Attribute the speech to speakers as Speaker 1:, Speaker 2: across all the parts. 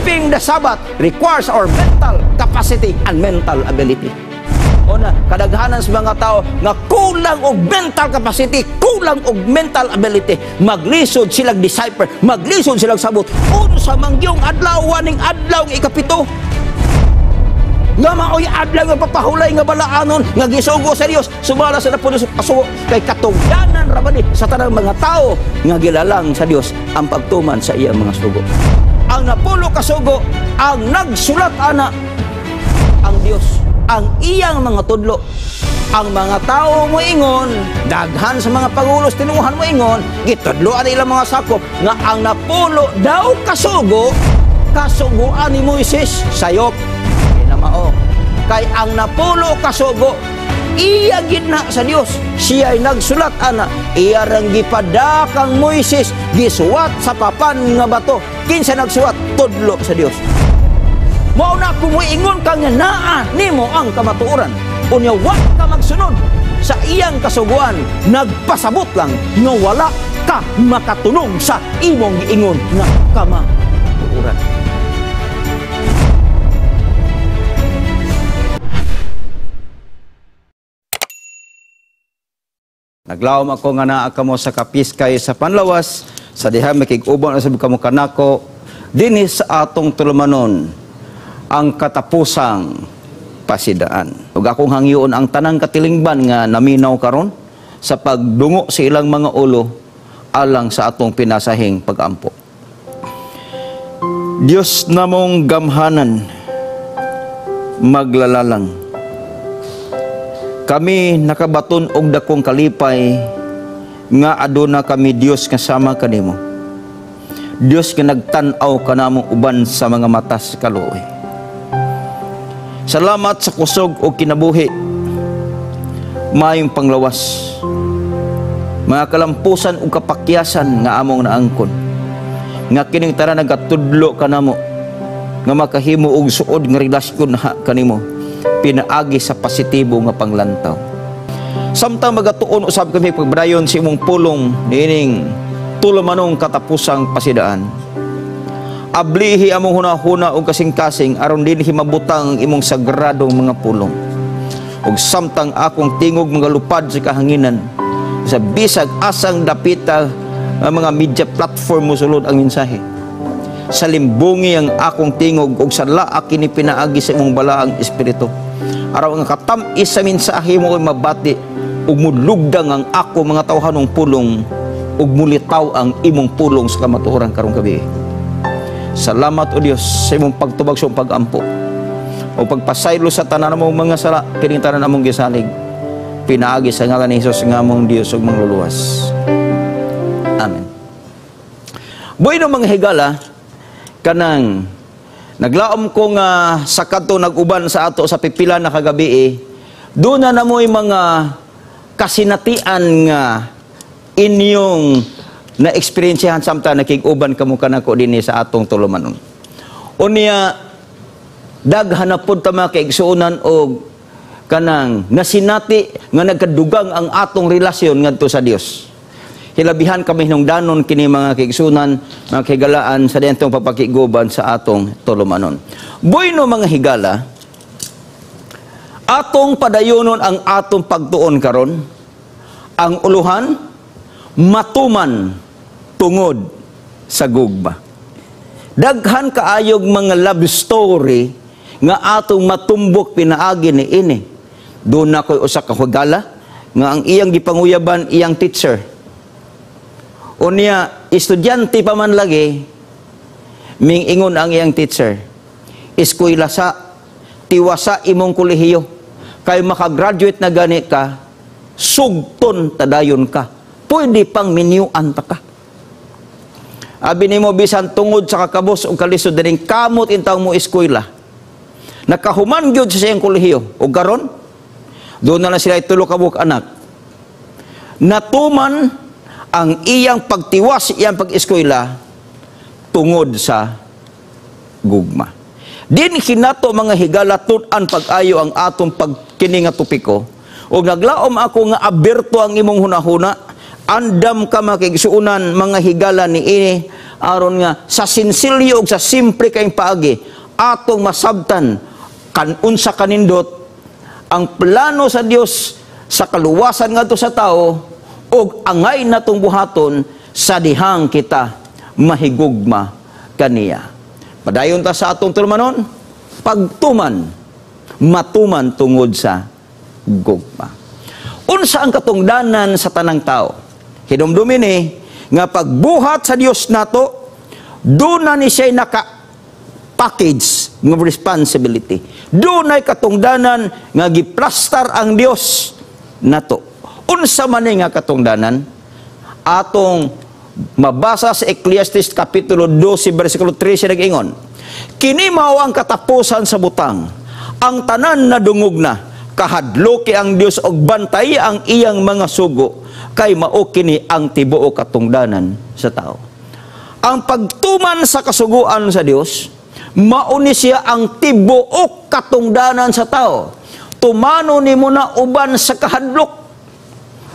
Speaker 1: keeping the Sabbath requires our mental capacity and mental ability. Una, kadaghanan sa mga tao nga kulang og mental capacity, kulang og mental ability, maglisod silang decipher, maglisod silang sabot unsa mangyong adlaw waning adlaw ng ikapito nga maoy adlaw nga papahulay nga balaanon nga gisugo sa Dios sumala sa napuno sa kasugo kay katungdanan ra bani sa tanang mga tao nga gilalang sa Dios ang pagtuman sa iyang mga sugo. Ang napulo kasugo ang nagsulat ana ang Dios, ang iyang mga tudlo. Ang mga tao mo ingon, daghan sa mga pangulos tinuhan mo ingon, gitudloan ilang mga sakop nga ang napulo daw kasugo, kasugoan ni Moises sayop. Di na mao. Kay ang napulo kasugo, iya gidna sa Dios. Siya ay nagsulat ana, iya rang gipada kang Moises, gisuwat sa papan nga bato. Kinsa nagsuwat? Tudlo sa Dios. Mao na kumuingon kang naa nimo ang kamatuoran. Unya wa ka magsunod sa iyang kasuguan, nagpasabot lang nga wala ka makatunog sa imong giingon nga kamatuoran. Naglawom ako nga naa kamo sa kapiskay sa panlawas sa diha makig-ubon sa kamo kanako dinhi sa atong tulumanon ang katapusang pasidaan. Ug akong hangyoon ang tanang katilingban nga naminaw karon sa pagdungo sa ilang mga ulo alang sa atong pinasahing pag-ampo. Dios namong gamhanan maglalalang. Kami nakabaton og dakong kalipay nga aduna kami Dios nga sama kanimo. Dios nga nagtan-aw kanamo uban sa mga matas kaluoy. Salamat sa kusog o kinabuhi, mayong panglawas, mga kalampusan o kapakyasan nga among naangkon, nga kining tara nagatudlo kanamo, nga makahimo og suod nga relasyon kanimo, pinaagi sa positibo nga panglantaw. Samtang magatuon usab kami pagbrayon sa imong pulong niining tulumanong katapusang pasidaan. Ablihi among hunahuna o kasing-kasing aron din himabutang imong sagradong mga pulong. Og samtang akong tingog mga lupad sa kahanginan sa bisag asang dapita mga media platform mosulod ang mensahe. Sa limbungi ang akong tingog og sa laak kini pinaagi sa imong balaang espiritu. Araw nga katam-is sa mensahe mo mabati ug mudlugdang ang ako mga tawhanong pulong ug mulitaw ang imong pulong sa kamatuoran karong gabi. Salamat o Dios sa imong pagtubag sa pag-ampo o pagpasaylo sa tanan mong mga sala kining tanan among gisalig pinaagi sa ngalan ni Hesus nga among Dios ug mangluluwas. Amen. Bueno mga higala, kanang naglaom ko nga sa kadto nag-uban sa ato sa pipila na kagabi doon na namoy mga kasinatian nga inyong na experiencehan samtang nakig-uban kamo kanako dinhi sa atong tulumanon. Unya daghan na pud ta mga kaigsuonan og kanang nasinati nga nagkadugang ang atong relasyon ngadto sa Dios. Hilabihan kami hinungdanon kini mga kaigsuonan, mga higalaan sa dentong papakiguban sa atong tulumanon. Bueno mga higala, atong padayonon ang atong pagtuon karon, ang uluhan matuman tungod sa gugma. Daghan kaayog mga love story nga atong matumbok pinaagi ni ini. Doon na ko'y usa ka hugala nga ang iyang gipanguyaban iyang teacher. Unya estudyante pa man lagi mingingon ang iyang teacher. Eskwela sa tiwasa imong kolehiyo kay makagraduate na gani ka sugton tadayon ka. Pwede pang minyuan ta ka. Abi nimo bisan tungod sa kakabos o kalisod dining kamot intaw mo eskwela. Nakahuman gyud sa iyang kolehiyo o karon doon na sila itulo ka buok anak. Natuman ang iyang pagtiwas, iyang pag-eskwela tungod sa gugma. Din hinato mga higala tun-an pag-ayo ang atong pagkini nga topiko. O naglaom ako nga aberto ang imong hunahuna, andam ka makigsuunan mga higala ni ini aron nga sa sinsilyo ug sa simple kayong paagi atong masabtan unsa kanindot ang plano sa Dios sa kaluwasan ngadto sa tao ug angay natong buhaton sa dihang kita mahigugma kaniya. Padayon ta sa atong tulmanon, pagtuman, matuman tungod sa gugma. Unsa ang katungdanan sa tanang tao? Hinumdumin nga pagbuhat sa Dios nato, doon na ni siya naka-package ng responsibility. Doon ay katungdanan nga giplastar ang Dios nato. Unsa man nga katungdanan? Atong mabasa sa Ecclesiastes Kapitulo 12, versikulo 13 nag-ingon, kini mao ang katapusan sa butang, ang tanan na dungog na, kahadloki ang Dios og bantay ang iyang mga sugo, kay mao kini ang tibuok katungdanan sa tao. Ang pagtuman sa kasuguan sa Dios, mao ni siya ang tibuok katungdanan sa tao. Tumano nimo na uban sa kahadlok.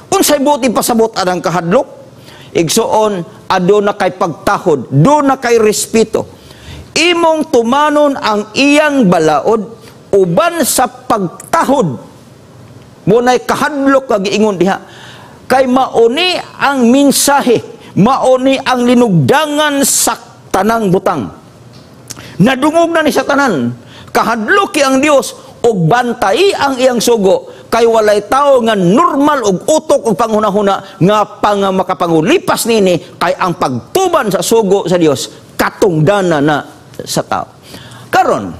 Speaker 1: Unsay buti pasabot anang kahadlok? Igsuon, aduna kay pagtahod, aduna kay respeto. Imong tumanon ang iyang balaod uban sa pagtahod. Munay kahadlok kag giingon diha. Kay mauni ang mensahe, mauni ang linugdangan sa tanang butang. Nadungog na ni sa tanan. Kahadlok ang Dios ug bantay ang iyang sugo, kay walay tao nga normal og utok og panghunahuna nga makapangulipas nini, kay ang pagtuban sa sugo sa Dios katungdanan na sa tao. Karon,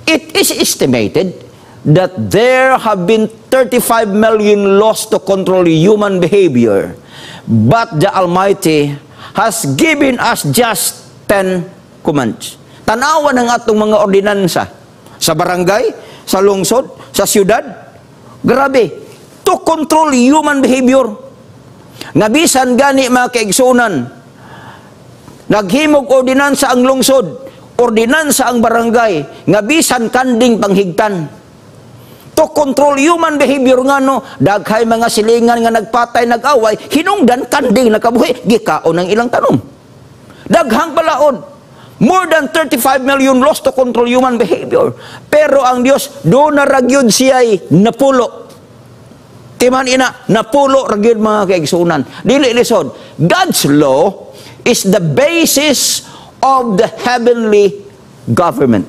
Speaker 1: it is estimated that there have been 35 million laws to control human behavior, but the Almighty has given us just 10 commands. Tanawan ang atong mga ordinansa sa barangay, sa lungsod, sa siyudad. Grabe, to control human behavior. Nabisan gani mga kaigsunan, naghimog ordinansa ang lungsod, ordinansa ang barangay, nabisan kanding panghigtan. To control human behavior nga no, daghay mga silingan nga nagpatay, nag-away, hinungdan kanding nakabuhi, gikaon ang ilang tanom. Daghang balaod. More than 35 million laws to control human behavior. Pero ang Dios, doon na ragyod siya'y napulo. Timan ina, napulo ragyod mga kaigsunan. Dili lisod. God's law is the basis of the heavenly government.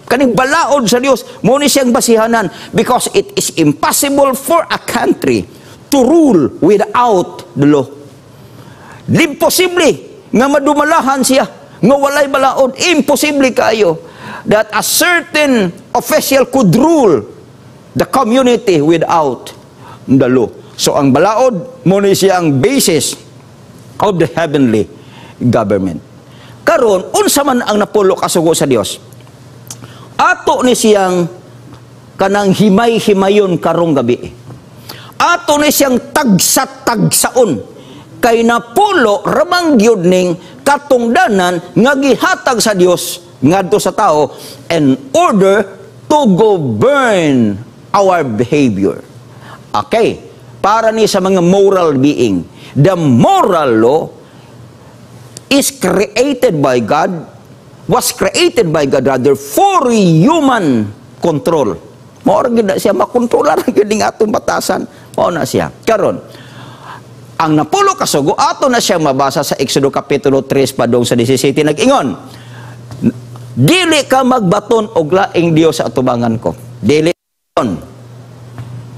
Speaker 1: Kaning balaod sa Dios, muna siyang basihanan, because it is impossible for a country to rule without the law. Imposible nga madumalahan siya, nga walay balaod. Imposible kayo that a certain official could rule the community without the law. So ang balaod, muna siya ang basis of the heavenly government. Karon, unsa man ang napulo kasugo sa Dios? Ato ni siyang kanang himay-himayon karong gabi. Ato ni siyang tagsat-tagsaon. Kay napulo ramang gyud ning katungdanan nga gihatag sa Dios ngadto sa tao in order to govern our behavior. Okay, para ni sa mga moral being. The moral law is created by God, was created by God rather for human control. Mao ra gyud siya makontrolar gyud ning atong batasan. Mao na siya. Karon, ang napulo kasugo, ato na siyang mabasa sa Exodo Kapitulo 3, padong sa 17, nag-ingon, dili ka magbaton og laing Dios sa atubangan ko. Dili yon.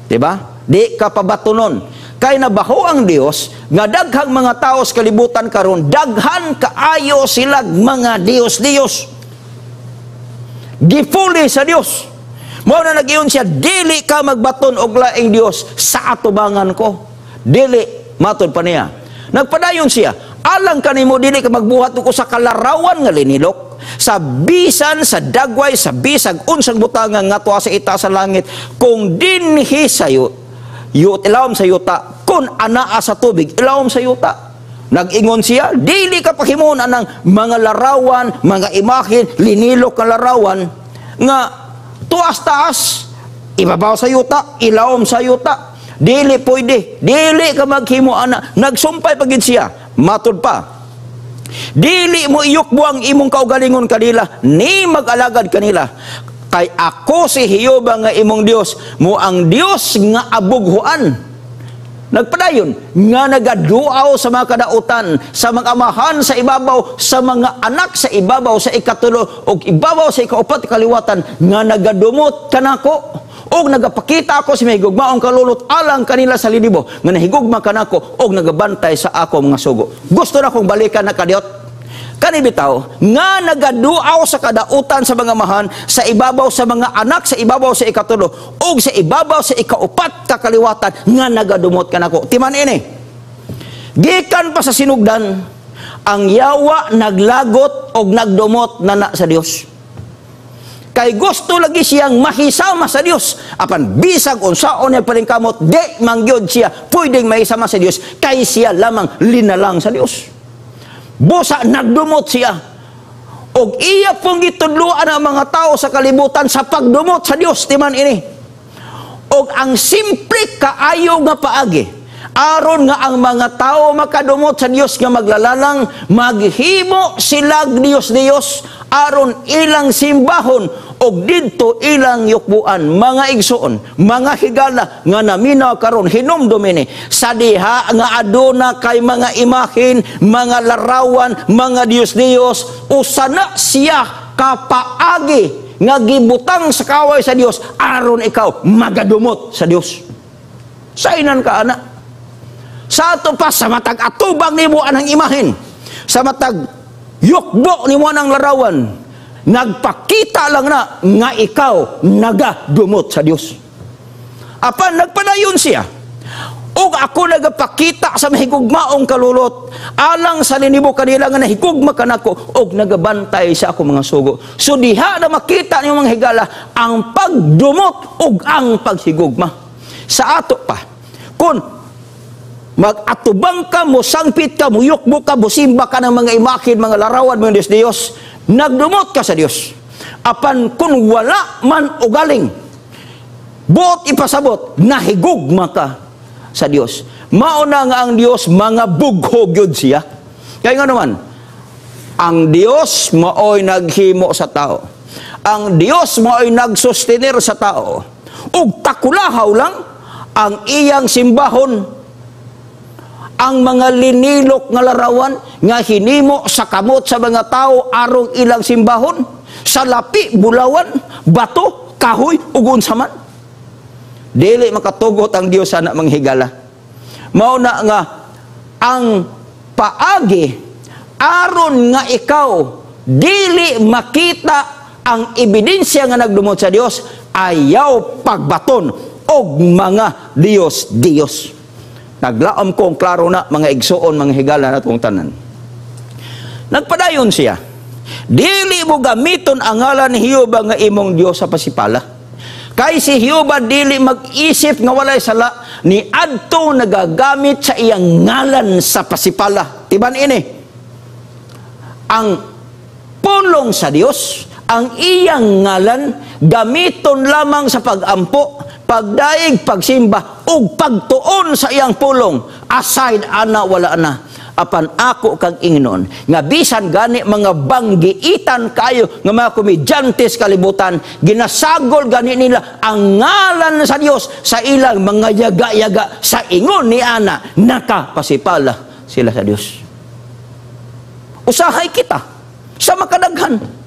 Speaker 1: Diba? Di ka pabatonon. Kay nabaho ang Dios, nga daghang mga tao sa kalibutan karon, daghan kaayo silag mga Dios-Dios. Gifuli sa Dios. Mao na nag-ingon siya, dili ka magbaton og laing Dios sa atubangan ko. Dili. Matod pa niya. Nagpadayon siya, alang kanimo dili ka magbuhat ko sa kalarawan nga linilok, sa bisan, sa dagway, sa bisag, unsang butangan nga tuwa sa ita sa langit, kung dinhi sayo, ilawom sa yuta, kung anaa sa tubig, ilawom sa yuta. Nag-ingon siya, dili ka paghimon ng mga larawan, mga imahin, linilok nga larawan, nga tuwas taas, ibabaw sa yuta, ilawom sa yuta. Dili pwede, dili ka maghimo ana. Nagsumpay pagid siya. Matod pa, Dili mo iyukbo ang imong kaugalingon kanila, ni mag-alagad kanila. Kay ako si Jehova nga imong Dios, mo ang Dios nga abughuan. Nagpadayon, nga nagaduaw sa mga kadautan, sa mga amahan sa ibabaw, sa mga anak sa ibabaw, sa ikatulo, o ibabaw sa ikaupat kaliwatan, nga nagadumot kanako, o nagapakita ako sa may higugmaong kalulot alang kanila sa linibo, nga nahigugma kanako, o nagabantay sa ako mga sugo. Gusto na kong balikan na kadiot. Kanibitaw, nga nagaduaw sa kadautan sa mga mahan, sa ibabaw sa mga anak, sa ibabaw sa ikatulo, o sa ibabaw sa ikaupat kakaliwatan, nga nagadumot ka nako. Timan ini, gikan pa sa sinugdan, ang yawa naglagot o nagdumot na sa Dios. Kay gusto lagi siyang mahisama sa Dios. Apan bisag unsaon niya palingkamot, di mangyod siya pwedeng mahisama sa Dios, kay siya lamang linalang sa Dios. Busa nagdumot siya. Og iya pong gitudluan ang mga tao sa kalibutan sa pagdumot sa Dios. Timan ini. Og ang simple kaayo nga paagi, aron nga ang mga tao makadumot sa Dios nga maglalalang, maghimo silag Dios aron ilang simbahon og didto ilang yukbuan, mga igsuon, mga higala nga naminaw karon hinumdumini sa diha nga aduna kay mga imahin, mga larawan, mga Dios usana siya kapaagi nga gibutang sa kaway sa Dios aron ikaw magadumot sa Dios. Sainan ka ana? Sa ato pa sa matag atubang nimo anang imahin, sa matag yukbo nimo anang larawan, nagpakita lang na nga ikaw nagadumot sa Dios. Apan nagpadayon siya, ug ako nagapakita sa mahigugmaong kalulot alang sa linibo kanila nga nahigugma kanako ug nagabantay sa ako mga sugo. So diha na makita niyo mga higala ang pagdumot ug ang paghigugma. Sa ato pa, kung mag-atubang ka, musangpit ka, muyukbo ka, musimba ka ng mga imahin, mga larawan, mga Diyos, nagdumot ka sa Diyos. Apan kung wala man ugaling, buot ipasabot, nahigugma ka sa Diyos. Mauna nga ang Diyos, mga bughog yun siya. Kaya nga naman, ang Diyos maoy naghimo sa tao. Ang Diyos maoy nagsustenir sa tao. Ug takulahaw lang, ang iyang simbahon, ang mga linilok nga larawan nga hinimo sa kamot sa mga tao arong ilang simbahon, sa lapi, bulawan, bato, kahoy, ug unsa man. Dili makatugot ang Dios ana manghigala. Mao na nga ang paagi aron nga ikaw dili makita ang ebidensya nga nagdumot sa Dios, ayaw pagbaton og mga Diyos. Naglaom kong klaro na mga igsuon, mga higala na itong tanan. Nagpadayon siya, dili mo gamiton ang ngalan ni Jehova nga imong Dios sa pasipala. Kay si Jehova dili mag-isip nga walay sala, ni adto nagagamit sa iyang ngalan sa pasipala. Tiban ini, ang pulong sa Dios, ang iyang ngalan, gamiton lamang sa pagampo, pagdaig, pagsimba, ug pagtuon sa iyang pulong, aside ana wala na. Apan ako kag ingnon, nga bisan gani mga banggiitan kayo, nga mga komedyantes kalibutan, ginasagol gani nila ang ngalan sa Dios sa ilang mga yaga-yaga, sa ingon ni ana, nakapasipala sila sa Dios. Usahay kita sa makadaghan.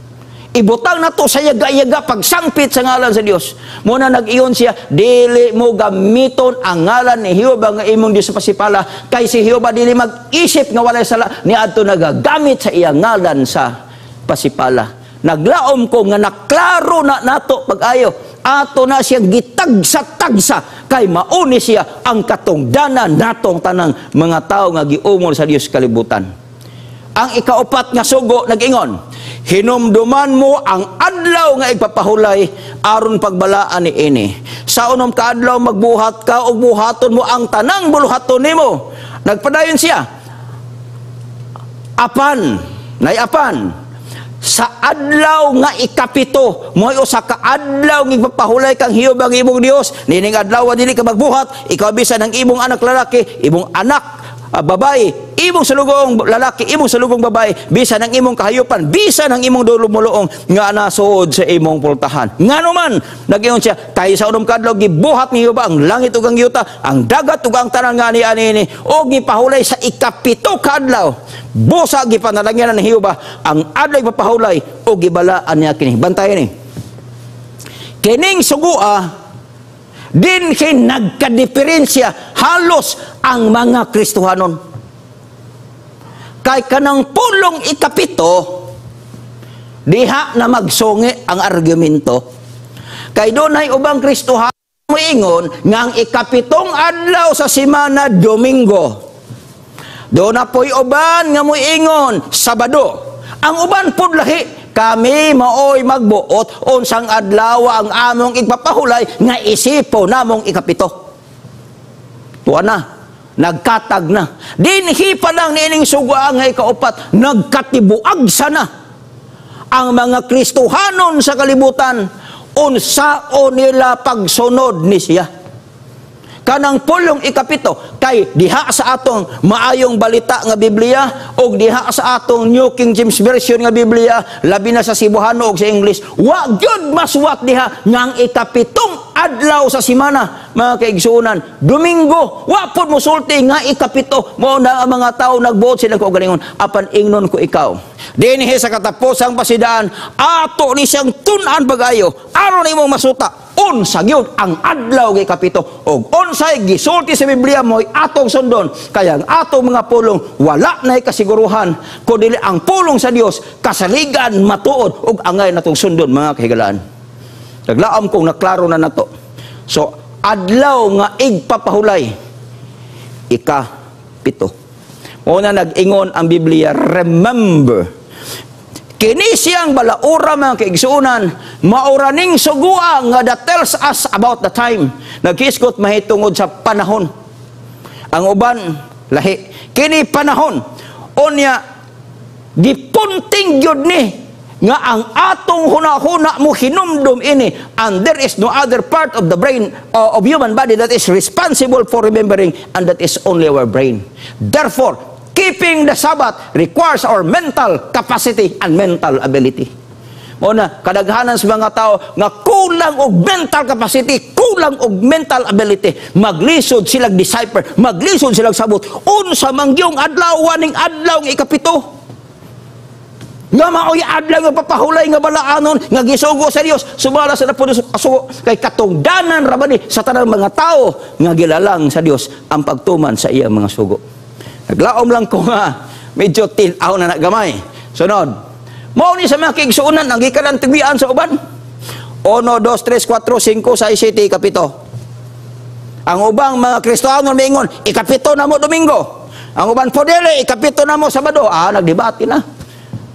Speaker 1: Ibutang na to sa yaga-yaga pagsangpit sa ngalan sa Dios. Muna nag-iyon siya, dili mo gamiton ang ngalan ni Jehova nga imong Dios sa pasipala, kay si Jehova dili mag-isip nga walay sala, ni adto nagagamit sa iyang ngalan sa pasipala. Naglaom ko nga naklaro na nato pag-ayo, ato na siya gitagsa-tagsa, kay mauni siya ang katungdanan natong tanang mga tao nga giumol sa Dios kalibutan. Ang ikaupat nga sugo nag-ingon, hinumduman mo ang adlaw nga igpapahulay aron pagbalaan ni ini. Sa unom ka adlaw magbuhat ka ug buhaton mo ang tanang buluhaton nimo. Nagpadayon siya, apan sa adlaw nga ikapito, mo'y usa ka adlaw nga igpapahulay kang Jehova ang imong Dios. Nining adlaw dili ka magbuhat, ikaw bisan ang imong anak lalaki, imong anak babae, imong sulugong lalaki, imong sulugong babae, bisan ang imong kahayupan, bisan ang imong dulumuluong nga nasuod sa imong pultahan. Ngano man nagingon siya, tayo sa unom kadlaw gibuhat ni Jehova ang langit ug ang yuta, ang dagat ug ang tanan nga ani og gipahulay sa ikapito kadlaw. Busa gipanalangyanan ni Jehova ang adlaw ipapahulay og gibalaan niya kini. Bantayan ni. Kining sugua din kay nagkadiferensya halos ang mga Kristohanon. Kay kanang pulong ikapito, diha na magsungi ang argumento. Kay dunay ubang Kristohanon moingon nga ang ikapitong adlaw sa semana Domingo. Doon na po'y uban nga moingon Sabado. Ang uban pud lahi, kami maoy magbuot unsang adlaw ang among igpapahulay nga isipo namong ikapito. Tuwa na, nagkatag na. Dinhi pa lang niining sugwa nga ikaupat, nagkatibuag sana ang mga Kristohanon sa kalibutan unsao nila pagsunod ni siya. Kanang pulong ikapito kay diha sa atong maayong balita nga Biblia o diha sa atong New King James Version nga Biblia, labi na sa Cebuano o sa English, wa gyud maswat diha nga ang ikapitong adlaw sa semana, mga kaigsuonan, Domingo. Wa pud mosulti nga ikapito. Mao na ang mga tawo nagbuot sila ko galingon, apan ingnon ko ikaw. Dinhi sa katapusang pasidaan, ato ni siyang tun-an pagayo aron imong masuta unsa gyud ang adlaw kay kapito og unsay gisulti sa Biblia mo'y atong sundon. Kaya ang atong mga pulong wala nay kasiguruhan kundi ang pulong sa Dios kasaligan matuod og angay natong sundon, mga kahigalaan. Naglaom kong naklaro na nato. So adlaw nga igpapahulay ikapito. Una nag-ingon ang Biblia, remember. Kini siyang balaura, mga kaigsuunan, mauraning sugua nga that tells us about the time. Nagkiskot mahitungod sa panahon. Ang uban, lahi. Kini panahon. Onya, gipunting yun ni, nga ang atong huna-huna mo hinumdum ini, and there is no other part of the brain of human body that is responsible for remembering, and that is only our brain. Therefore, keeping the Sabbath requires our mental capacity and mental ability. Muna, kadaghanan sa mga tao nga kulang og mental capacity, kulang og mental ability, maglisod silang decipher, maglisod silang sabot, unsa mangyong adlaw, waning adlaw nga ikapito. Nga maoy adlaw nga papahulay nga balaanon, nga gisugo sa Dios, sumala sa napuno asugo, kay katungdanan rabani sa tanang mga tao, nga gilalang sa Dios ang pagtuman sa iyang mga sugo. Naglaom lang ko nga, medyo tinaw na nagamay. Sunod, mao ni sa mga kaigsuunan, ang gikanang tibian sa uban. 1, 2, 3, 4, 5, 6, 7, ikapito. Ang ubang mga Kristohanon maingon, ikapito na mo Domingo. Ang uban podele, ikapito na mo Sabado. Nagdebate na.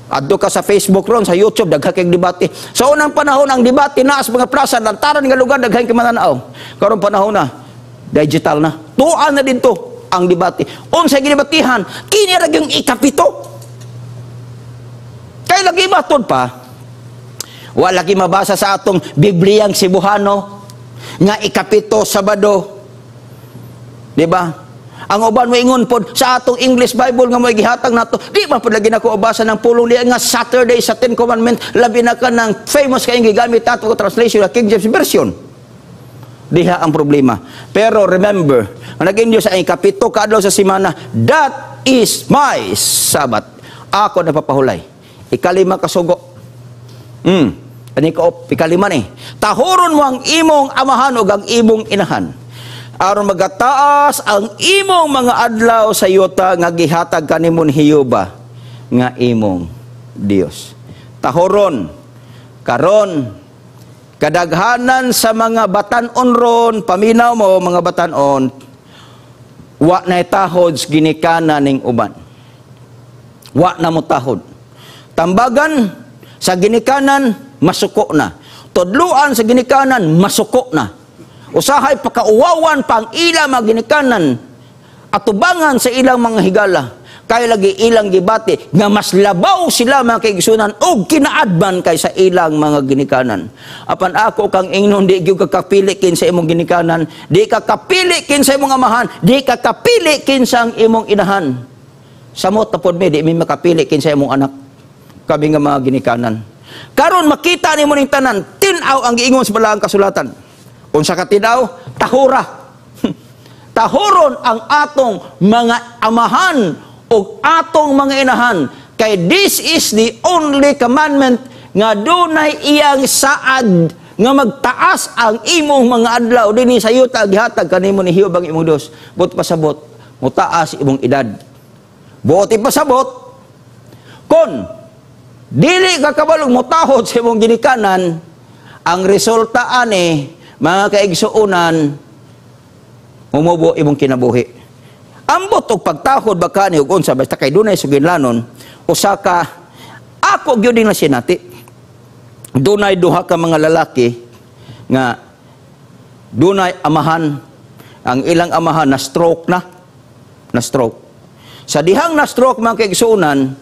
Speaker 1: Adto ka sa Facebook ron, sa YouTube, daghan kay debate. Sa unang panahon, ang debate na sa mga plaza, lantaran nga lugar, daghan kay mananaw. Karong panahon na, digital na. Tuan na din to ang debate. Unsay ginibatihan, kini ra gyung ikapito. Kay lagi matod pa, wala lagi mabasa sa atong Bibliang Cebuano nga ikapito Sabado. Di ba? Ang uban mo ingon pod sa atong English Bible nga mo gihatag nato, di man pod lagi nako basa ng pulong liya nga Saturday sa 10 Commandments, labi na ka ng famous kayong gigamit ato ko translation na King James Version. Diha ang problema. Pero remember, ang naging Diyos ay kapito kaadlaw sa semana, that is my Sabbath. Ako na papahulay. Ikalima kasugo. Ani ko ikalima ni. Tahoron mo ang imong amahan ug ang imong inahan. Aron magataas ang imong mga adlaw sa yuta nga gihatag kanimon Jehova nga imong Dios. Tahoron karon kadaghanan sa mga batan-on ron, paminaw mo mga batan-on, wa na tahod ginikana ning uban. Wa na mo tahod. Tambagan sa ginikanan, masuko na. Tudluan sa ginikanan, masuko na. Usahay pakauwawan pang ilang mga ginikanan, atubangan sa ilang mga higala. Kaya lagi ilang gibati nga mas labaw sila mga kaigsunan og kinaadman kaysa ilang mga ginikanan. Apan ako kang ingnon, di gyud ka kapili kin sa imong ginikanan, di ka kapili kin sa imong amahan, di ka kapili kin sa imong inahan. Samot tapod mi di mi makapili kin sa imong anak. Kami nga mga ginikanan. Karon makita nimo ning tanan, tin-aw ang giingon sa balaang kasulatan. Unsa ka tin-aw? Tahura. Tahuron ang atong mga amahan o atong mga inahan. Kay this is the only commandment nga dunay iyang saad nga magtaas ang imong mga adlaw. Dini sa yuta gihatag kanimo ni Hiyom ang imong Dios. But pasabot, mutaas imong edad. Buot ipasabot, kon dili ka kabalog motahod sa imong ginikanan, ang resulta ani mga kaigsuonan, umubo imong kinabuhi. Ambot og pagtahod baka ni ug unsa basta kay dunay suginlanon, usa ka ako gyud din na sinati. Dunay duha ka mga lalaki nga dunay amahan, ang ilang amahan na stroke na stroke. Sa dihang na stroke mga kaigsuonan,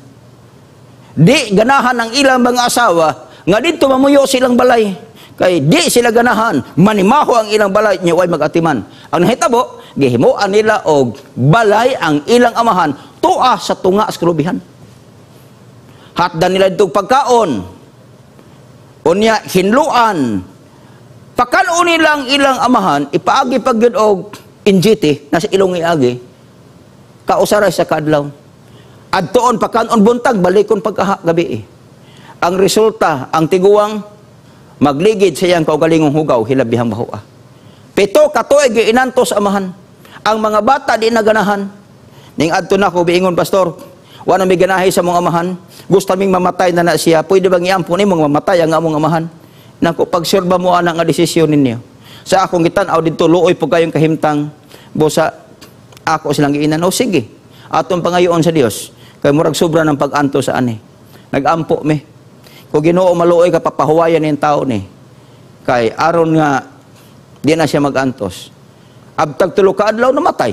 Speaker 1: di ganahan ang ilang mga asawa nga dito mamuyo silang balay. Kay di sila ganahan, manimaho ang ilang balay niya way magatiman. Ang nahitabo, gihimuan nila og balay ang ilang amahan tuwa sa tunga sa kalubihan. Hatdan nila dito pagkaon. Unya hinluan. Pakanon nila ang ilang amahan, ipaagi pagyud og NGT nasa ilong iagi. Kausaray sa kadlaw. Adtoon pakanon buntag balikon paggabi. Ang resulta, ang tiguwang magligid sa iyang kaugalingong hugaw, hilabihang bahua. 7 ka tuig inantos amahan. Ang mga bata di naganahan. Ning adto na ko biingon pastor, wa na mi ganahi sa mong amahan. Gusto ming mamatay na siya. Pwede bang iampo nimong mamatay ang among amahan? Nako pagserba mo ana nga desisyon ninyo. Sa akong gitan-aw didto luoy po kayong kahimtang bosa ako silang giinan. O sige. Atong pangayoon sa Dios. Kay murag sobra ng pag-anto sa ani. Nagampo mi. Kung Ginoo maluoy ka papahuwayan ng tao ni. Kay aron nga di na siya mag-antos. Abtag 3 ka adlaw namatay.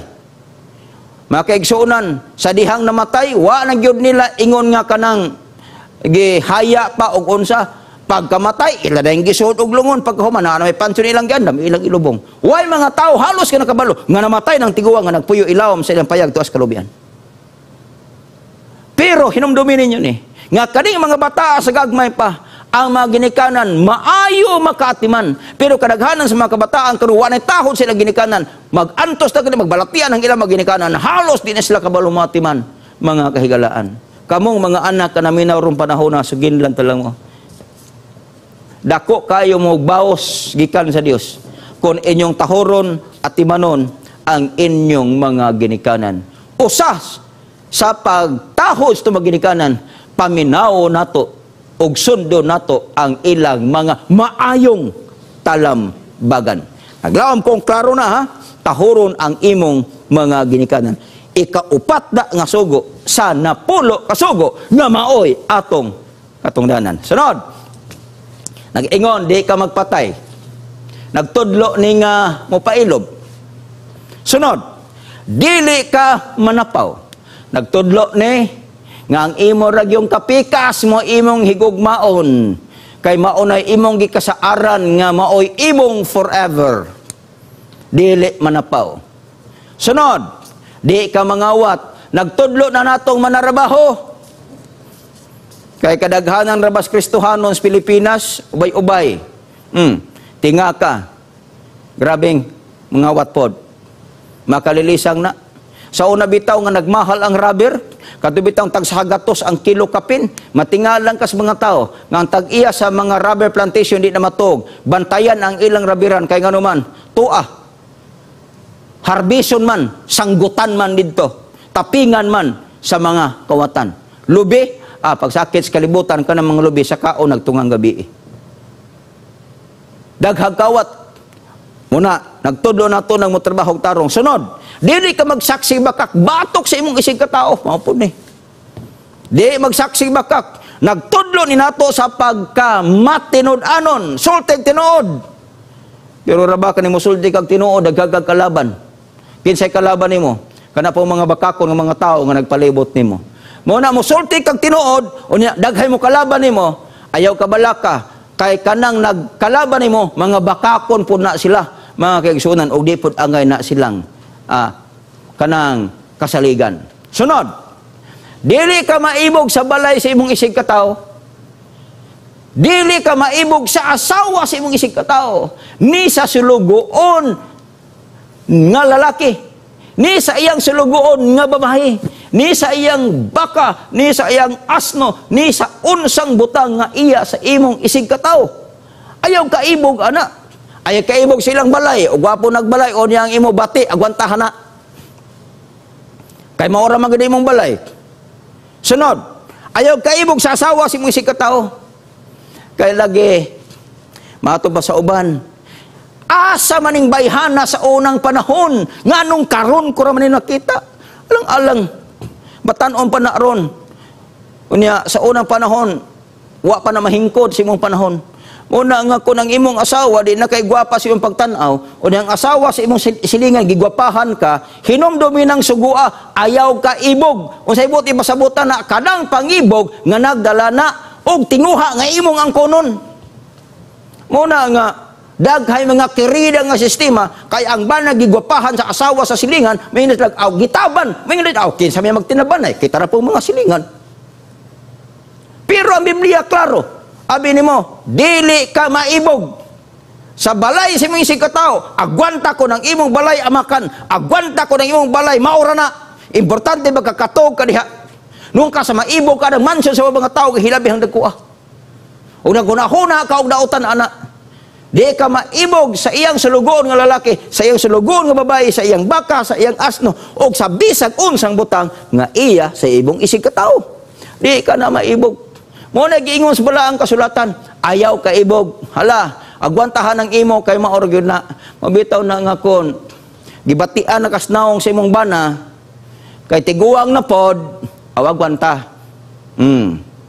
Speaker 1: Mga kaigsuonan, sa dihang namatay, wa na gyud nila ingon nga kanang gihaya pa og unsa. Pagkamatay, ila dayong gisuod og lungon pagkahuman na may pansyon ilang gandam, ilang ilubong. Way mga tao halos ka nakabalo nga namatay ng tiguwa nga nagpuyo ilawom sa ilang payag tuas kalubian. Pero hinumdumin ninyo ni nga kaning mga bata sa gagmay pa ang mga ginikanan maayo makaatiman, pero kadaghanan sa mga kabataan karon wa nay tahod sila ginikanan, magantos ta kani magbalatian ang ilang mga ginikanan, halos di na sila kabalo matiman mga kahigalaan. Kamong mga anak kanaminaw ron panahon na suginlan talang mo. Dako kayo mo baos gikan sa Dios kung inyong tahoron at timanon ang inyong mga ginikanan. Usas sa pagtahod sa mga ginikanan, paminaw nato og sundo nato ang ilang mga maayong talambagan. Naglawom kong klaro na ha, tahoron ang imong mga ginikanan. Ikaupat na nga sugo sa napulo kasugo nga maoy atong katungdanan. Sunod, nag-ingon di ka magpatay. Nagtudlo ni nga mopailob. Sunod, dili ka manapaw. Nagtudlo ni nga ang imo ragyong kapikas mo imong higugmaon kay maunay imong gikasaaran nga maoy imong forever. Dili manapaw. Sunod, di ka mangawat. Nagtudlo na natong manarabaho. Kay kadaghanan rabas Kristohanon sa Pilipinas, ubay-ubay. Tinga ka. Grabing mangawat pod. Makalilisang na. Sa una bitaw nga nagmahal ang rubber, kadubitaw tag sa hagatos ang kilo kapin, matingalan kas mga tao nga ang tag-iya sa mga rubber plantation di na matog, bantayan ang ilang rubberan kay nganuman, tua, harbison man, sanggutan man dito, tapingan man sa mga kawatan. Lubi, pagsakit sa kalibutan ka ng mga lubi sa kao nagtungang gabi. Daghag kawat, muna, nagtudlo na ito ng motrabaho tarong. Sunod, dili ka magsaksi bakak, batok sa imong isig katao. Mapun ni. Di magsaksi bakak, nagtudlo ni nato sa pagkamatinod-anon, sultig tinuod. Pero raba ka ni mo sultig kag tinuod, dagkagag kalaban. Kinsay kalaban nimo? kana po mga bakakon ng mga tao nga nagpalibot nimo. Muna mo sulti kag tinuod, unya daghay mo kalaban nimo, ayaw ka balaka kay kanang nagkalaban nimo mga bakakon pud na sila, mga kaigsunan, og di pud angay na silang kanang kasaligan. Sunod, dili ka maibog sa balay sa imong isig katawo. Dili ka maibog sa asawa sa imong isig katawo, ni sa sulugoon nga lalaki, ni sa iyang sulugoon nga babae, ni sa iyang baka, ni sa iyang asno, ni sa unsang butang nga iya sa imong isig katawo. Ayaw kaibog, ana. Ayaw kaibog silang balay, o gwapo nagbalay, o niyang imo bati, agwantahan na. Kay maura man gid imong balay. Sunod, ayaw kaibog sa asawa sa imong isig katawo. Kay lagi, mato ba sa uban, asa maning bayhana sa unang panahon, nga nung karon ko raman nakita, alang-alang, batanon pa na ron. Unya, sa unang panahon, wa pa na mahingkod sa imong panahon. Muna nga kung ang imong asawa, di na kay gwapa sa imong pagtanaw, o ang asawa sa imong silingan, gigwapahan ka, hinumdumi ng sugua, ayaw ka ibog. O sa ibot, ipasabutan na, kadang pangibog, nga nagdala na, og tinguha nga imong angkonon. Muna nga daghay mga kirida nga sistema kay ang banag gigwapahan sa asawa sa silingan, may naglag aw gitaban, may naglag aw kinsa may magtinabanay, kita ra po mga silingan. Pero ang Biblia klaro, abi nimo, dili ka maibog sa balay sa imong isig katawo, agwanta ko ng imong balay amakan, agwanta ko ng imong balay maura na. Importante ba kakatog ka diha? Nung ka sa maibog ka ng mansyon sa mga tao, hilabi ang dagkuha. O nagunahuna ka og dautan ana. Di ka maibog sa iyang sulugon nga lalaki, sa iyang sulugon nga babae, sa iyang baka, sa iyang asno, o sa bisag unsang butang nga iya sa ibong isig katao. Di ka na maibog. Muna giingon sa bala ang kasulatan, ayaw ka ibog. Hala, agwantahan ng imo kay maorgyod na. Mabitaw na nga kon, gibatian na kasnaong sa imong bana, kay tiguang na pod, agwanta.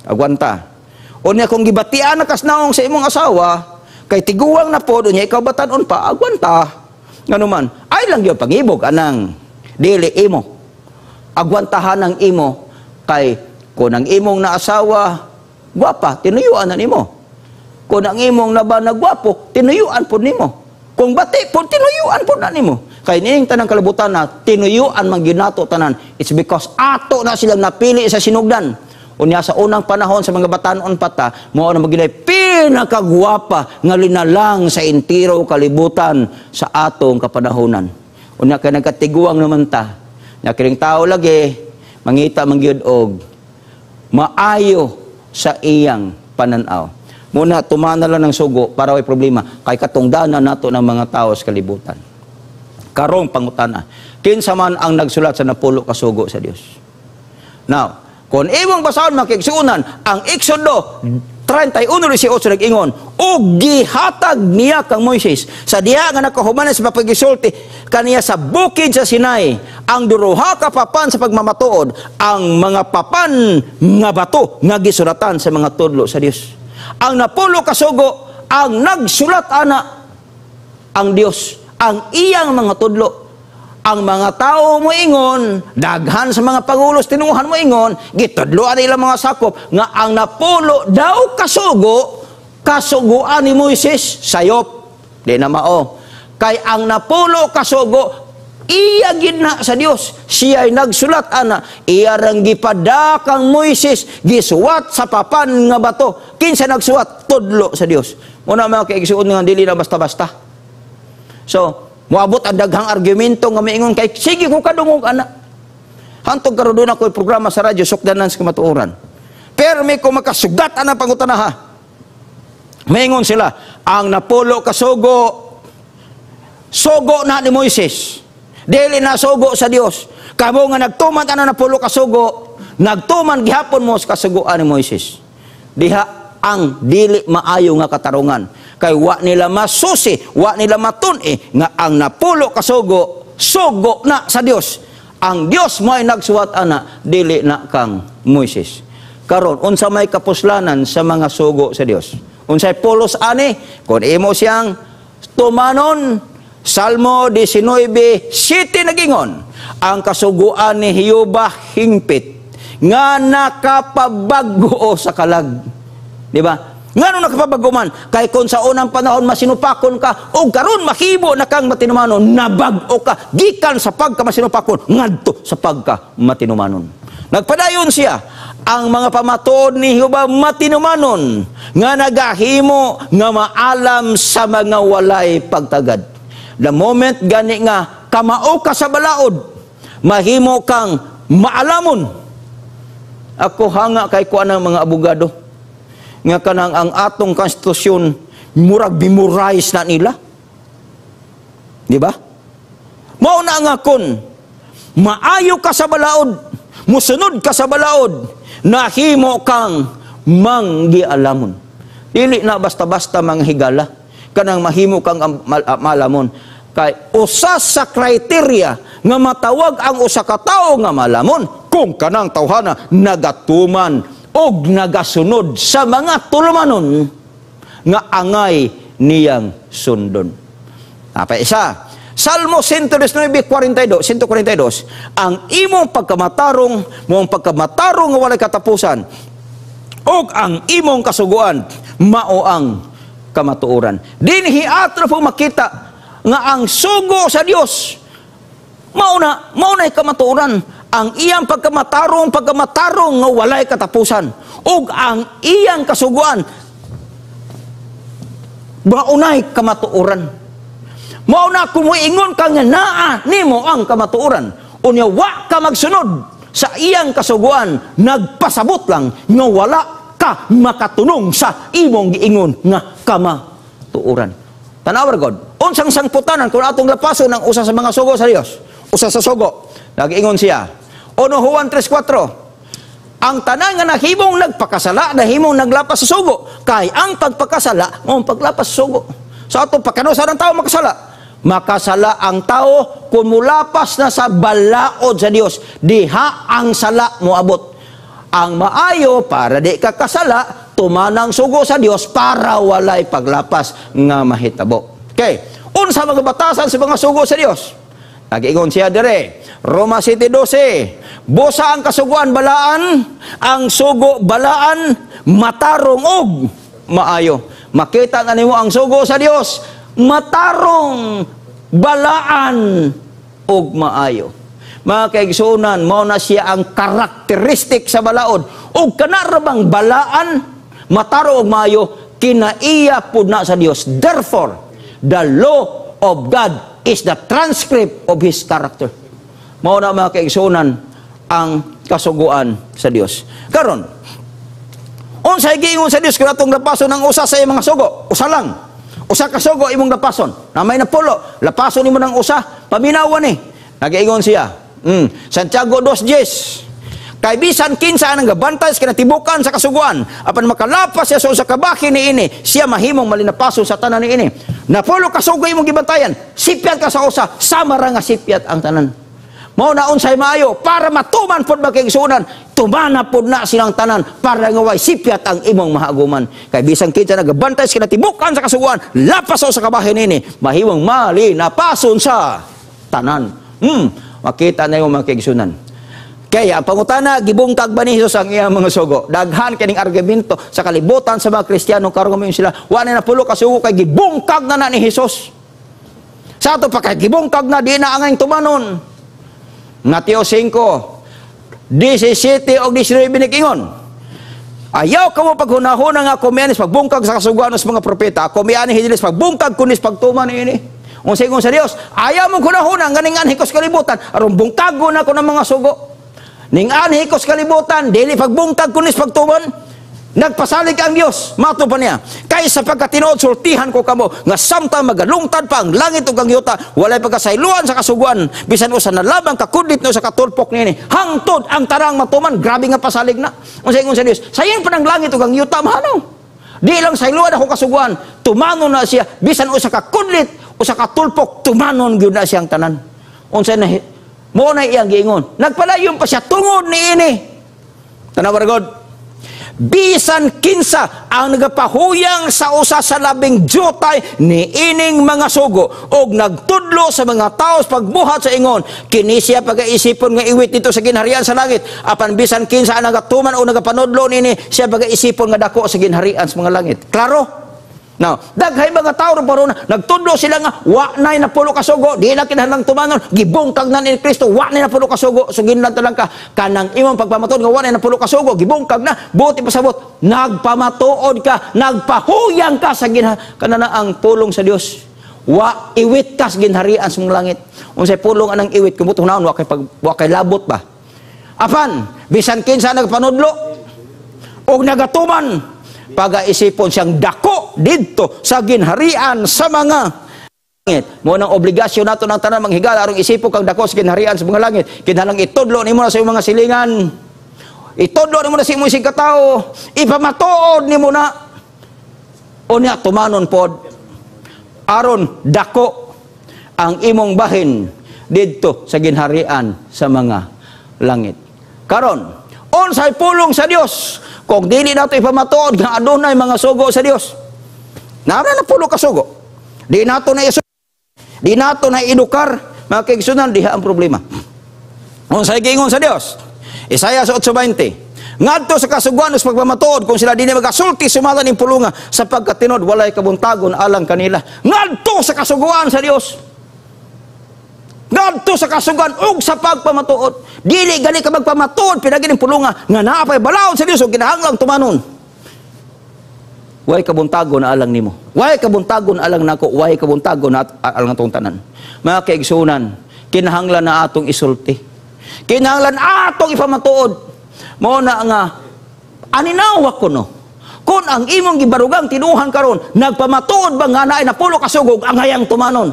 Speaker 1: Agwanta. O niya kung gibatian na kasnaong sa imong asawa, kay tiguang na po, niya ikaw batanon pa, agwanta. Nga naman, ay lang yung pangibog, anang dili imo. Agwantahan ng imo, kay kung ang imong na asawa, gwapa, tinuyuan na nimo. Kung ang imong na ba nagwapo, tinuyuan po nimo. Kung bati po, tinuyuan po na nimo. Kaya nining tanang kalabutan na, tinuyuan man ginato tanan. It's because ato na silang napili sa sinugdan. Unya sa unang panahon sa mga batanon pata, mao na maginay pinakagwapa nga linalang sa entero kalibutan sa atong kapanahonan. Unya kay nagkatiguang naman ta. Nya kining tao lagi mangita mangyud og maayo sa iyang pananaw. Muna tumana lang ng sugo para way problema kay katungdanan nato ng mga tao sa kalibutan. Karong pangutana, kinsa man ang nagsulat sa napulo ka sugo sa Dios. Now, kung imong basahon makigsuunan ang Exodo 31:18 nag-ingon, og gihatag niya kang Moises sa diha nga nakahumanan sa papagisulti kaniya sa bukid sa Sinai ang duruha ka papan sa pagmamatuod, ang mga papan nga bato nga gisuratan sa mga tudlo sa Dios. Ang napulo ka sugo ang nagsulat ana ang Dios, ang iyang mga tudlo. Ang mga tao mo ingon, daghan sa mga pangulos tinuhan mo ingon, gitudloan nila mga sakop, nga ang napulo daw kasugo, kasugoan ni Moises, sayop. Di na mao. Kay ang napulo kasugo, iya gina sa Dios. Siya ay nagsulat ana, iya rang gipada kang Moises, gisuwat sa papan nga bato. Kinsa nagsuwat? Tudlo sa Dios. Muna mga kaigsuon nga dili na basta-basta. So, moabot ang daghang argumento nga maingon kay sige ko kadungog ana. Hantog karon doon ako programa sa radyo sukdanan sa kamatuoran. Pero may ko makasugat ana pangutanaha. Maingon sila, ang napulo kasugo sugo na ni Moises. Dili na sugo sa Dios. Kamo nga nagtuman ana napulo kasugo, nagtuman gihapon mo sa kasugoan ni Moises. Diha ang dili maayo nga katarungan. Kay wa nila masusi, wa nila matun-i nga ang napulo kasugo, sugo na sa Dios. Ang Dios mo ay nagsuwat ana, dili na kang Moises. Karon unsa may kapuslanan sa mga sugo sa Dios? Unsay pulos ani? Kun imo siyang tumanon, Salmo 19:7 nagingon, ang kasuguan ni Hiyuba hingpit nga nakapabag-o sa kalag. Di ba? Ngano nakapabago man? Kay kung sa unang panahon masinupakon ka, o karon mahimo na kang matinumanon, nabag-o ka, gikan sa pagka masinupakon, ngadto sa pagka matinumanon. Nagpadayon siya, ang mga pamatuod ni Hiyuba matinumanon, nga nagahimo, nga maalam sa mga walay pagtagad. The moment gani nga, kamao ka sa balaod, mahimo kang maalamon. Ako hanga kay kuan ng mga abogado nga kanang ang atong konstitusyon murag memorize na nila. Di ba? Mao na nga kon maayo ka sa balaod, musunod ka sa balaod, nahimo kang manggialamon. Dili na basta-basta mga higala kanang mahimo kang malamon. Kay usa sa kriteria nga matawag ang usa ka tawo nga malamon kung kanang tawhana nagatuman og nagasunod sa mga tulumanon nga angay niyang sundon. Apa isa? Salmo 142, ang imong pagkamatarong, mong pagkamatarong nga walay katapusan, og ang imong kasuguan, mao ang kamatuoran. Dinhi atro po makita nga ang sugo sa Dios mao na kamatuoran, ang iyang pagkamatarong nga walay katapusan, ug ang iyang kasuguan maunay kamatuoran. Mao na kumuingon ka nga naa nimo ang kamatuoran, unya wa ka magsunod sa iyang kasuguan, nagpasabot lang nga wala ka makatunong sa imong giingon nga kamatuoran. Tanawar God, unsang sangputanan kung atong lapason ng usa sa mga sugo sa Dios, usa sa sugo, nag-ingon siya, 1 Juan 3:4, ang tanan nga nahimong nagpakasala, nahimong naglapas sa sugo, kay ang pagpakasala, mong paglapas sa sugo. Sa atong pagkanusa ng tao makasala, makasala ang tao kung mulapas na sa balaod sa Dios, diha ang sala mo abot. Ang maayo para di ka kasala, tumanang sugo sa Dios para walay paglapas nga mahitabo. Okay, unsa mga batasan sa mga sugo sa Dios? Nag-ingon siya dire, Roma 7:12, busa ang kasuguan balaan, ang sugo balaan, matarong og maayo. Makita na nimo ang sugo sa Dios, matarong, balaan og maayo. Mga kaigsunan, mao na siya ang karakteristik sa balaod. Og kanarabang balaan, mataro og maayo, kinaiya pud na sa Dios. Therefore, the law of God is the transcript of His character. Mao na mga kaigsunan ang kasuguan sa Dios. Karon, unsay giingon sa Dios kung atong lapason ang usa sa mga sugo? Usa lang. Usa ka sugo imong lapason. Na may napulo, lapason nimo ng usa, paminawan ni. Nag-ingon siya. Santiago 2:10, kay bisan kinsa ang gabantay sa kinatibukan sa kasuguan, apan makalapas siya sa kabahin ni ini, siya mahimong malinapason sa tanan ni ini. Napulo kasugo imong gibantayan, sipyat ka sa usa, sama ra nga sipyat ang tanan. Mao na unsay maayo para matuman pod magkaigsunan, tumana pod na silang tanan para nga way sipyat ang imong mahaguman. Kay bisan kinsa nagabantay sa kinatibukan sa kasuguan, lapas sa kabahin ni ini, mahimong malinapason sa tanan. Makita na yung mga kaigsunan. Kaya, ang pangutana, gibungkag ba ni Jesus ang iyang mga sugo? Daghan kining argumento sa kalibutan sa mga Kristiyano, karon ngayon sila, wala na pulo kasugo, kay gibungkag na ni Jesus. Sa ato pa, kay gibungkag na, di na angay tumanon. Mateo 5, 17 o 19 binikingon. Ayaw ka mo paghunahuna nga kumianis pagbungkag sa kasuguan sa mga propeta, kumianis hidilis pagbungkag kunis pagtuman ini. Unsay ingon sa Dios, ayaw mo kunahuna ganing anhi ko sa kalibutan, aron bungkago na ko ng mga sugo. Ning anhi ko sa kalibutan, dili pagbungkag kunis pagtuman, nagpasalig ang Dios, mato pa niya. Kaysa pagkatinuod sultihan ko kamo, nga samtang magalungtad pa ang langit ug ang yuta, walay pagkasayloan sa kasuguan, bisan usa na labang kakudlit no sa katulpok niini, hangtod ang tarang matuman, grabe nga pasalig na. Unsay ingon sa Dios, sayang pa ng langit ug ang yuta mahanaw. Di lang sayloan ako kasuguan, tumanon na siya, bisan usa ka kudlit, usa ka tulpok, tumanon gyud na siyang tanan. Unsay na mo na iyang giingon, nagpadayon pa siya tungod ni ini. Tanawar God, bisan kinsa ang nagapahuyang sa usa sa labing jutay ni ining mga sugo og nagtudlo sa mga tao sa pagbuhat sa ingon, kini siya pagaisipon nga iwit dito sa ginharian sa langit. Apan bisan kinsa ang nagatuman o nagapanudlo nini, siya pagaisipon nga dako sa ginharian sa mga langit. Klaro? Now, daghay mga tao ron paron nagtudlo sila nga wa nay na pulo ka sugo, di na kinahanglang tumangon, gibungkag na ni Kristo, wa nay na pulo ka sugo, sugin lang talang ka kanang imong pagpamatuod nga wa nay na pulo ka sugo, gibungkag na, buti pasabot, nagpamatuod ka, nagpahuyang ka sa kanana ang pulong sa Dios. Wa iwit ka sa ginharian sa mga langit. Unsay pulong anang iwit kun buto naon wa kay labot ba? Apan bisan kinsa nagpanudlo og nagatuman, pagaisipon siyang dako dito sa ginharian sa mga langit. Mo nang obligasyon nato ng tanan manghigala aron isipon kang dako sa ginharian sa mga langit. Kinahanglang itudlo nimo na sa imong mga silingan. Itudlo nimo na sa imong katao, ipamatuod nimo na unya tumanon pod aron dako ang imong bahin didto sa ginharian sa mga langit. Karon, unsay pulong sa Dios kung dili nato ipamatuod nga adunay mga sugo sa Dios? Nara na pulo ka sugo. Di nato na di nato na edukar, mga kaigsunan, diha ang problema. Unsay giingon sa Dios? Isaiah 8:20. Ngadto sa kasuguan sa pagpamatuod kung sila dinhi magasulti sumala ning pulunga sa pagkatinod walay kabuntagon alang kanila. Ngadto sa kasuguan sa Dios. Ngadto sa kasugan ug sa pagpamatuod. Dili gali ka magpamatuod pinagi ning pulunga nga naa pay balaod sa Dios ug kinahanglang tumanon. Way kabuntagon alang nimo. Way kabuntagon alang nako, way kabuntagon alang atong tanan. Mga kaigsunan, kinahanglan na atong isulti. Kinahanglan atong ipamatuod. Mao na nga aninawa ko no. Kung ang imong gibarugang tinuhan karon, nagpamatuod ba nga naay napulo ka sugog ang hayang tumanon?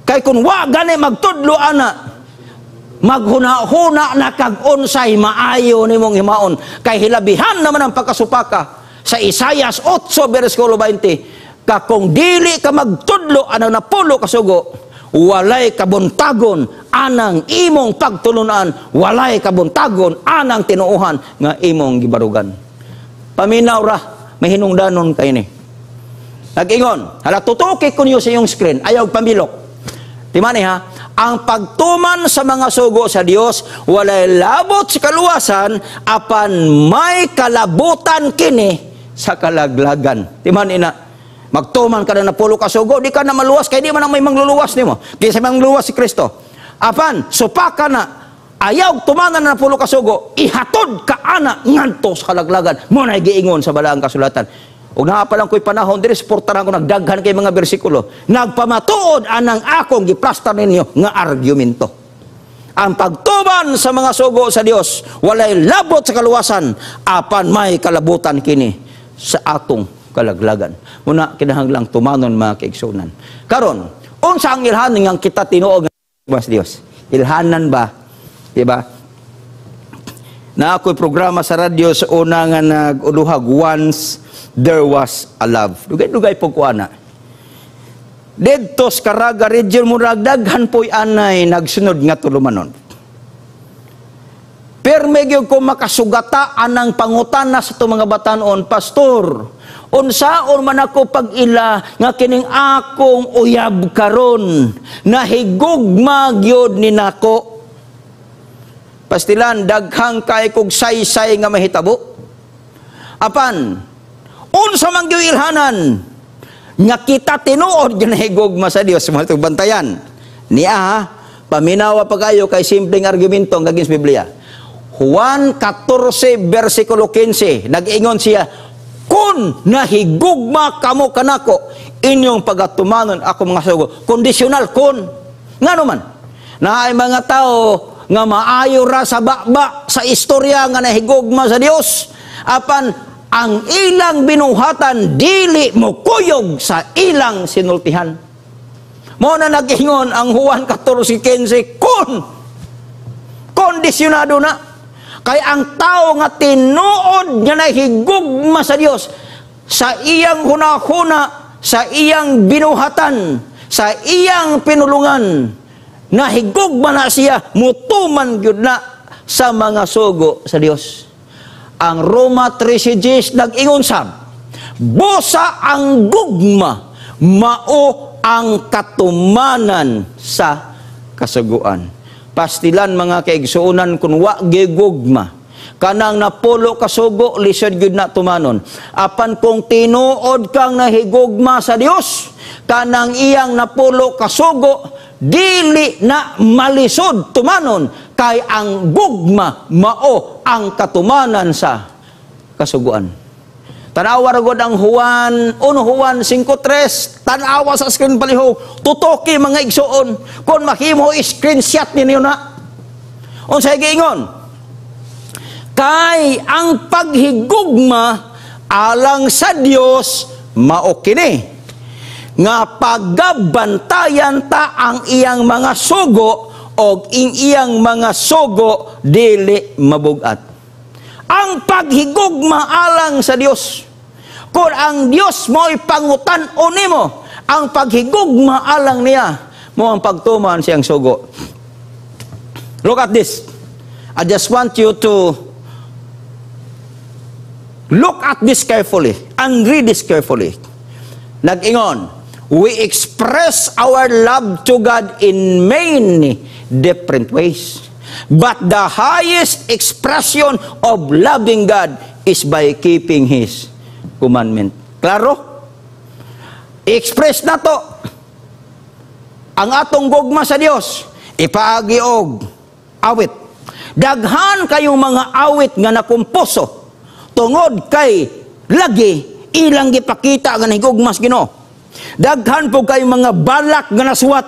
Speaker 1: Kay kung wa gani magtudlo ana, maghuna-huna na kag unsay maayo nimong himaon. Kay hilabihan naman ang pagkasupaka sa Isaias 8:20. Kung dili ka magtudlo anang napulo ka sugo, walay kabuntagon anang imong pagtulunan, walay kabuntagon anang tinuuhan nga imong gibarugan. Paminaw ra, may hinungdanon kay ni. Nag-ingon, hala tutuki ko niyo sa iyong screen, ayaw pamilok. Timani ha, ang pagtuman sa mga sugo sa Dios walay labot sa kaluwasan apan may kalabutan kini sa kalaglagan. Timani na, magtuman ka na pulo ka sugo, di ka na maluwas kay di man ang may mangluluwas nimo. Kaysa mangluwas si Kristo. Apan supaka na ayaw tumanan na pulo ka sugo, ihatod ka ana ngadto sa kalaglagan. Mo na giingon sa balaang kasulatan. Ug naa pa lang ko'y panahon diri suportahan ko nagdaghan kay mga bersikulo. Nagpamatuod anang akong giplastar ninyo nga argumento. Ang pagtuman sa mga sugo sa Dios walay labot sa kaluwasan apan may kalabutan kini sa atong kalaglagan. Muna kinahanglang tumanon mga kaigsunan. Karon, unsa ang ilhanan nga kita tinuod nga Dios? Ilhanan ba? Diba? Na ako'y programa sa radyo sa una nga nag-uluhag, Once There Was a Love. Dugay-dugay po ko ana. Dito sa Caraga region mo daghan po'y anay nagsunod nga tulumanon. Pero medyo ko makasugata anang pangutana sa itong mga batanon, Pastor, unsaon man ako pag-ila nga kining akong uyab karon nahigugma gyud ni nako. Pastilan, daghang kay kog say-say nga mahitabo. Apan, unsa man gyud ilhanan nga kita tinuod ginahigugma sa Dios mo itong bantayan. Niya, paminawa pa kayo kay simpleng argumento ang gaging sa Biblia. Juan 14, versikulo 15, nag-ingon siya, kun nahigugma kamo kanako, inyong pagatumanon ako mga sugo. Kondisyonal, kun. Nga naman, na ay mga tao nga maayo ra sa bakba sa istorya nga nahigugma sa Dios apan ang ilang binuhatan dili mo kuyog sa ilang sinultihan. Mo na nag-ingon ang Juan 14:15 kondisyonado na kay ang tao nga tinuod nga nahigugma sa Dios sa iyang hunahuna, sa iyang binuhatan, sa iyang pinulungan, nahigugma na siya, mutuman gyud na sa mga sugo sa Dios. Ang Roma 13 nag-ingon sab, busa ang gugma, mao ang katumanan sa kasuguan. Pastilan mga kaigsuunan kung wa gigugma, kanang napulo kasugo, lisod gyud na tumanon. Apan kung tinuod kang nahigugma sa Dios, kanang iyang napulo kasugo, dili na malisod tumanon, kay ang gugma mao ang katumanan sa kasuguan. Tanawa ragod ang Juan 5:3, tanawa sa screen palihog, tutoki mga igsuon, kung mahimo screenshot ninyo na. Unsay giingon? Kay ang paghigugma alang sa Dios mao kini, nga paggabantayan ta ang iyang mga sugo og iyang mga sugo dili mabugat. Ang paghigugma alang sa Dios. Kung ang Dios mo'y pangutan-o nimo, ang paghigugma alang niya mo ang pagtuman siyang sugo. Look at this. I just want you to look at this carefully and read this carefully. Nag-ingon, we express our love to God in many different ways. But the highest expression of loving God is by keeping His commandment. Klaro? I-express na to ang atong gugma sa Dios. Ipaagi og awit. Daghan kayong mga awit nga nakumpuso tungod kay lagi ilang gipakita nga higugma sa Ginoo. Daghan po kayong mga balak nga nasuwat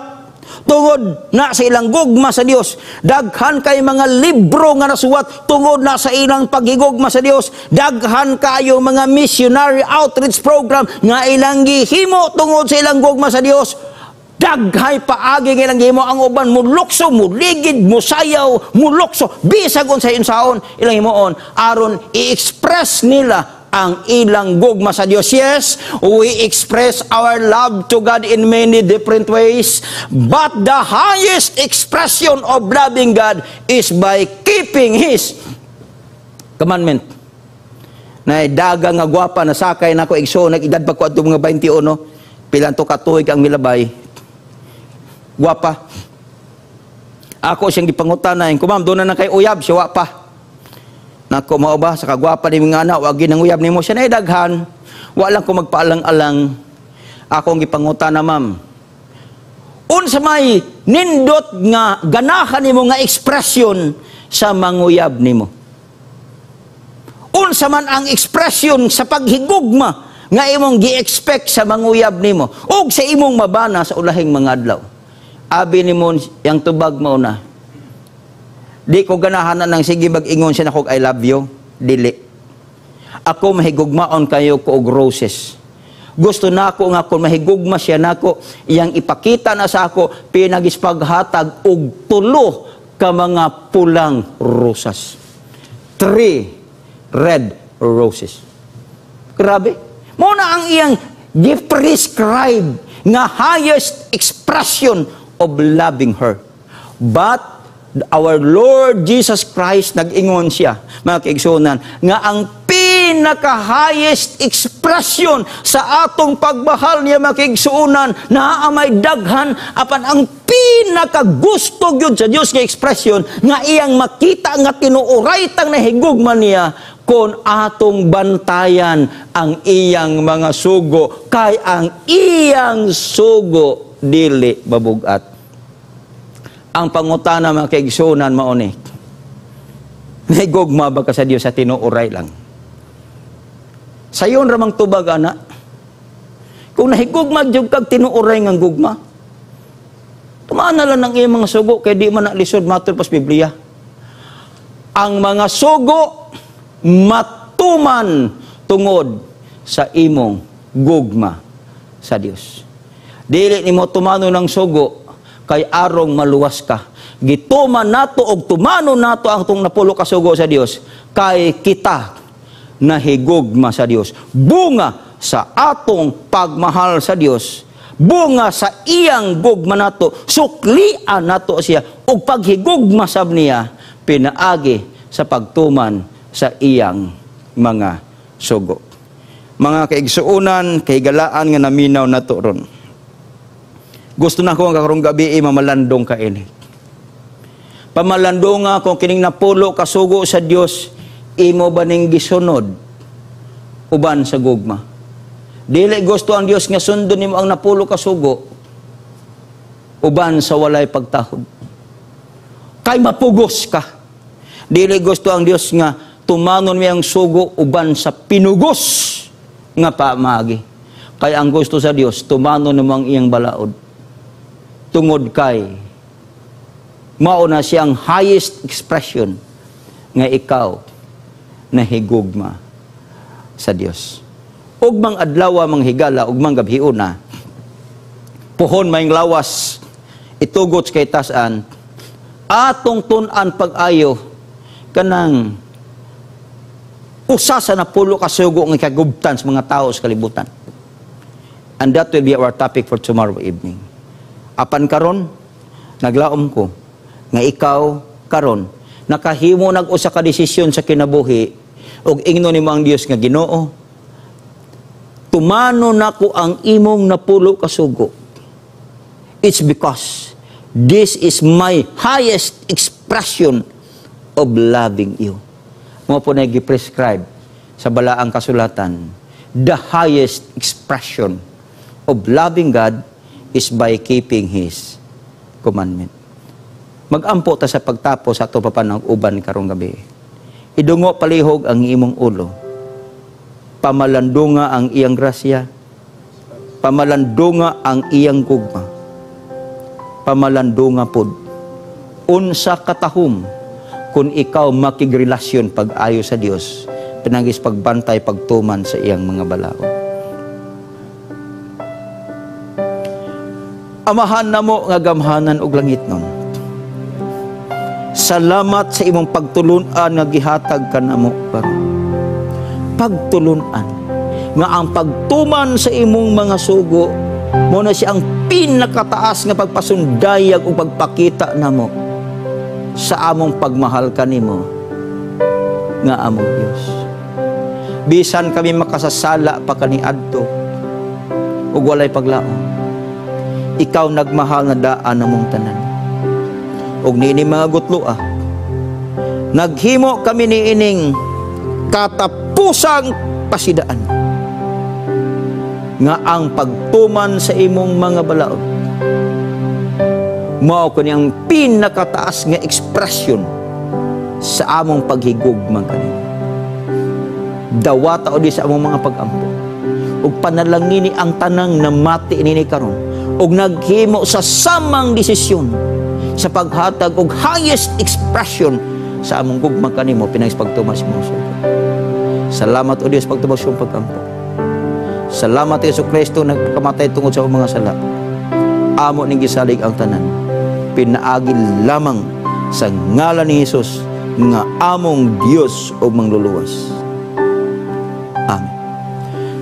Speaker 1: tungod na sa ilang gugma sa Dios. Daghan kay mga libro nga nasuwat tungod na sa ilang paghigugma sa Dios. Daghan kayo mga missionary outreach program nga ilang gihimo tungod sa ilang gugma sa Dios. Daghay paagi nga ilang gihimo, ang uban mulukso, muligid, musayaw, mulukso, bisag sa insaon ilang himuon aron i-express nila ang ilang gugma sa Dios. Yes, we express our love to God in many different ways, but the highest expression of loving God is by keeping His commandment. Na daga nga gwapa na sakay nako igso nag-edad pa ko adto mga 21, pilan to katuig ang milabay. Gwapa. Ako siyang gipangutan-an, kumam do na kay uyab siya wa pa. Nako mao ba sa kagwapa ni mga anak, wag ginang nimo siya na daghan, wa lang ko magpaalang-alang. Ako ang gipangutan na ma'am, unsa may nindot nga ganahan nimo nga ekspresyon sa manguyab nimo? Unsa man ang ekspresyon sa paghigugma nga imong gi-expect sa manguyab nimo ug sa imong mabana sa ulahing mga adlaw? Abi nimo yang tubag mao na, di ko ganahan ng sige mag-ingon siya na kog I love you. Dili. Ako mahigugmaon kayo ko og roses. Gusto na ako nga kung mahigugma siya na ako, iyang ipakita na sa ako, pinagispaghatag og tulo ka mga pulang rosas. 3 red roses. Grabe. Muna ang iyang gi-prescribe nga highest expression of loving her. But our Lord Jesus Christ, nag-ingon siya, mga kaigsunan, nga ang pinaka-highest expression sa atong pagmahal niya, mga kaigsunan, na may daghan, apan ang pinaka-gusto yun sa Diyos nga expression, nga iyang makita, nga tinuuraytang nahigugman niya, kung atong bantayan ang iyang mga sugo, kay ang iyang sugo, dili mabugat. Ang pangutana mga kaigsunan mauni, nahigugma ba ka sa Dios sa tinuuray lang? Sayon ramang tubag ana. Kung nahigugma jud kag tinuuray nga gugma, tumaan na lang ang iyang mga sugo kay di man na lisod matur pas Biblia. Ang mga sugo matuman tungod sa imong gugma sa Dios. Dili nimo tumano ng sugo kay arong maluwas ka. Gituman nato og tumano nato ang tong napulo ka sugo sa Dios kay kita nahigugma sa Dios. Bunga sa atong pagmahal sa Dios, bunga sa iyang gugma nato, suklian nato siya og paghigugma sab niya pinaagi sa pagtuman sa iyang mga sugo. Mga kaigsuunan, kahigalaan nga naminaw na to ron. Gusto na ko ang karong gabi mamalandong ka ini. Pamalandong nga kung kining napulo kasugo sa Dios, imo ba ning gisunod uban sa gugma? Dili gusto ang Dios nga sundon nimo ang napulo kasugo uban sa walay pagtahod. Kay mapugos ka. Dili gusto ang Dios nga tumanon mi ang sugo uban sa pinugos nga paamagi. Kay ang gusto sa Dios tumanon nimo ang iyang balaod. Tungod kay mao na siyang highest expression nga ikaw nahigugma sa Dios. Ugmang adlaw mang higala, ugmang gabhiuna, puhon mayong lawas, itugot kay tasan, atong tun-an pag-ayo kanang usa sa napulo ka sugo nga kagubtan sa mga tao sa kalibutan. And that will be our topic for tomorrow evening. Apan karon, naglaom ko, nga ikaw karon nakahimo nag-usa ka desisyon sa kinabuhi ug ingnon nimo ang Dios nga Ginoo, tumano nako ang imong napulo ka sugo. It's because this is my highest expression of loving you. Mo po na gi-prescribe sa balaang kasulatan, the highest expression of loving God is by keeping His commandment. Magampo ta sa pagtapos sa ato papanang uban karong gabi. Idungo palihog ang imong ulo. Pamalandunga ang iyang grasya. Pamalandunga ang iyang gugma. Pamalandunga pod. Unsa katahom kung ikaw makigrelasyon pag-ayo sa Dios, pinagis pagbantay pagtuman sa iyang mga balaod. Amahan namo nga gamhanan og langit nun. Salamat sa imong pagtulunan nga gihatag kanamo karon. Pagtulunan nga ang pagtuman sa imong mga sugo mo na siyang pinakataas nga pagpasundayag o pagpakita namo sa among pagmahal kanimo nga among Dios. Bisan kami makasasala pa kaniadto ug walay paglaom, ikaw nagmahal nga daan namong tanan. Og niini mga gutloa, naghimo kami niining katapusang pasidaan nga ang pagtuman sa imong mga balaod mao kaniyang pinakataas nga ekspresyon sa among paghigugma kanimo. Dawata o di sa among mga pag-ampo ug panalangini ang tanang na mati nini karon ug naghimo sa samang desisyon sa paghatag og highest expression sa among gugma kanimo pinagis pagtumas mo sugo. Salamat o Dios pagtubos yung pagkampo. Salamat Yesu Kristo nagkamatay tungod sa mga sala. Amo ning gisalig ang tanan. Pinaagi lamang sa ngalan ni Jesus nga among Dios o mangluluwas. Amen.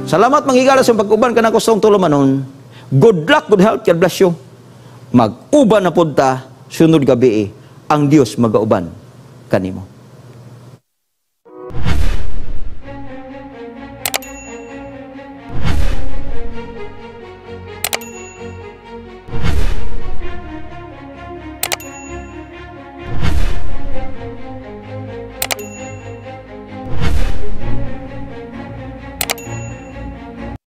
Speaker 1: Salamat manghigala sa pag-uban kanako sa tulumanon. Good luck, good health, God bless you. Mag-uban na pud ta sunod gabi ang Dios magauban kanimo.